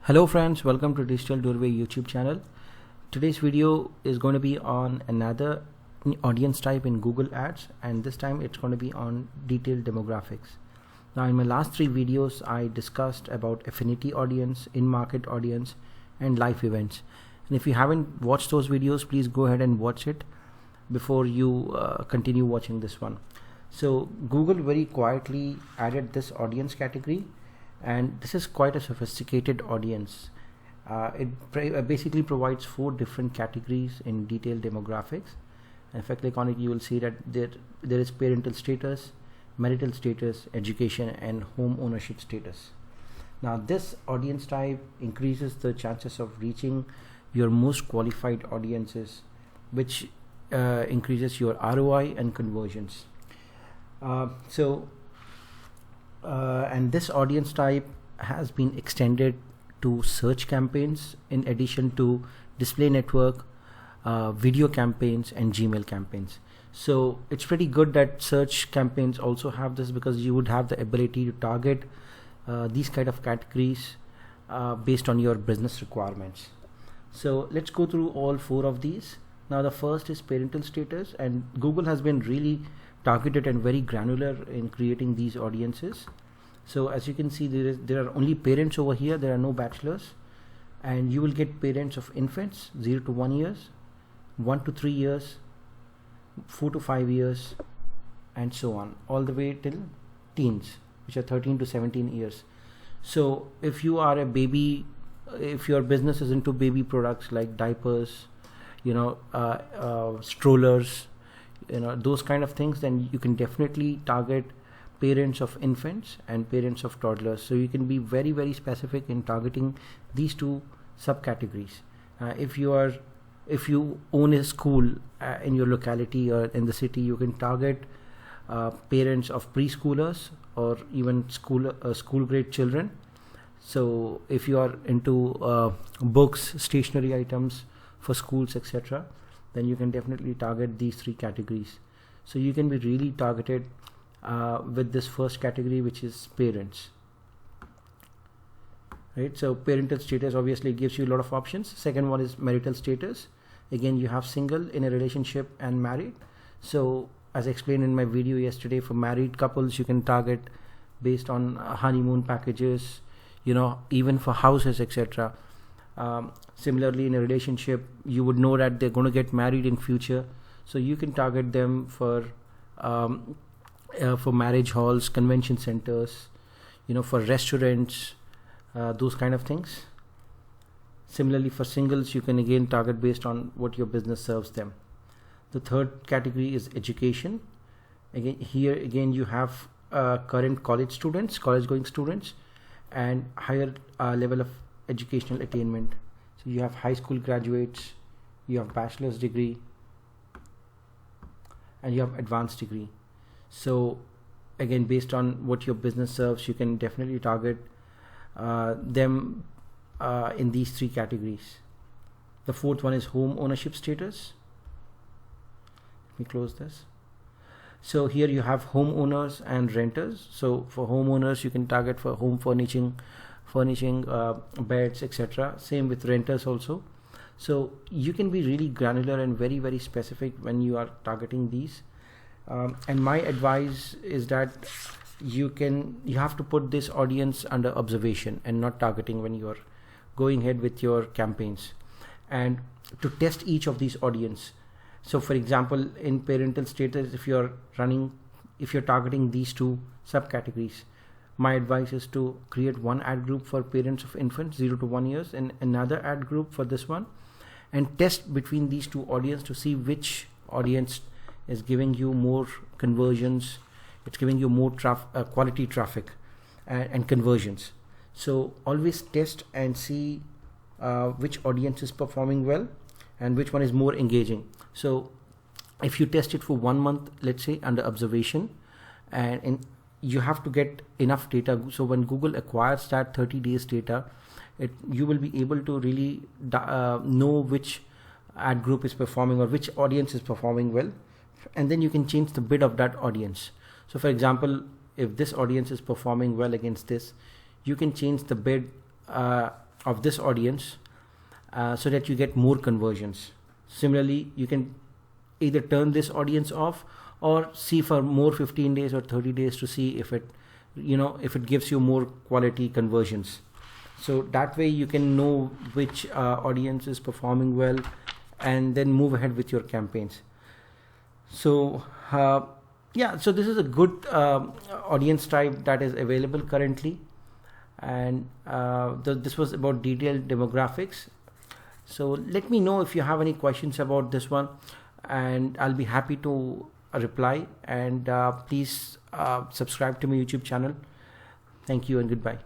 Hello friends, welcome to Digital Doorway YouTube channel. Today's video is going to be on another audience type in Google Ads, and this time it's going to be on detailed demographics. Now in my last three videos I discussed about affinity audience, in-market audience and life events, and if you haven't watched those videos, please go ahead and watch it before you continue watching this one. So Google very quietly added this audience category, and this is quite a sophisticated audience. It basically provides 4 different categories in detailed demographics, and if I click on it you will see that there is parental status, marital status, education and home ownership status. Now this audience type increases the chances of reaching your most qualified audiences, which increases your ROI and conversions. And this audience type has been extended to search campaigns in addition to display network, video campaigns and Gmail campaigns. So it's pretty good that search campaigns also have this, because you would have the ability to target these kind of categories based on your business requirements. So let's go through all 4 of these. Now the first is parental status, and Google has been really targeted and very granular in creating these audiences. So as you can see, there are only parents over here, there are no bachelors, and you will get parents of infants 0 to 1 years, 1 to 3 years, 4 to 5 years and so on, all the way till teens, which are 13 to 17 years. So if you are a baby, if your business is into baby products like diapers, strollers, those kind of things, then you can definitely target parents of infants and parents of toddlers. So you can be very, very specific in targeting these 2 subcategories. If you own a school in your locality or in the city, you can target parents of preschoolers or even school grade children. So if you are into books, stationery items for schools, etc., then you can definitely target these 3 categories. So you can be really targeted with this first category, which is parents. Right, so parental status obviously gives you a lot of options. Second one is marital status. Again, you have single, in a relationship and married. So as I explained in my video yesterday, for married couples you can target based on honeymoon packages, even for houses, etc. Similarly, in a relationship, you would know that they're going to get married in future, so you can target them for marriage halls, convention centers, for restaurants, those kind of things. Similarly, for singles, you can again target based on what your business serves them. The third category is education. Again, you have current college going students, and higher level of educational attainment. So you have high school graduates, you have bachelor's degree, and you have advanced degree. So again, based on what your business serves, you can definitely target them in these 3 categories. The fourth one is home ownership status. Let me close this. So here you have homeowners and renters. So for homeowners, you can target for home furnishing, beds, etc. Same with renters also. So you can be really granular and very, very specific when you are targeting these. And my advice is that you have to put this audience under observation and not targeting when you are going ahead with your campaigns, and to test each of these audience. So for example, in parental status, if you're targeting these 2 subcategories, my advice is to create one ad group for parents of infants 0 to 1 years and another ad group for this one, and test between these 2 audience to see which audience is giving you more conversions, it's giving you more quality traffic and conversions. So always test and see which audience is performing well and which one is more engaging. So if you test it for 1 month, let's say, under observation, and you have to get enough data. So when Google acquires that 30 days data, you will be able to really know which ad group is performing or which audience is performing well, and then you can change the bid of that audience. So for example, if this audience is performing well against this, you can change the bid of this audience so that you get more conversions. Similarly, you can either turn this audience off or see for more 15 days or 30 days to see if it, if it gives you more quality conversions. So that way you can know which audience is performing well and then move ahead with your campaigns. So yeah, so this is a good audience type that is available currently, and this was about detailed demographics. So let me know if you have any questions about this one, and I'll be happy to reply. And please subscribe to my YouTube channel. Thank you and goodbye.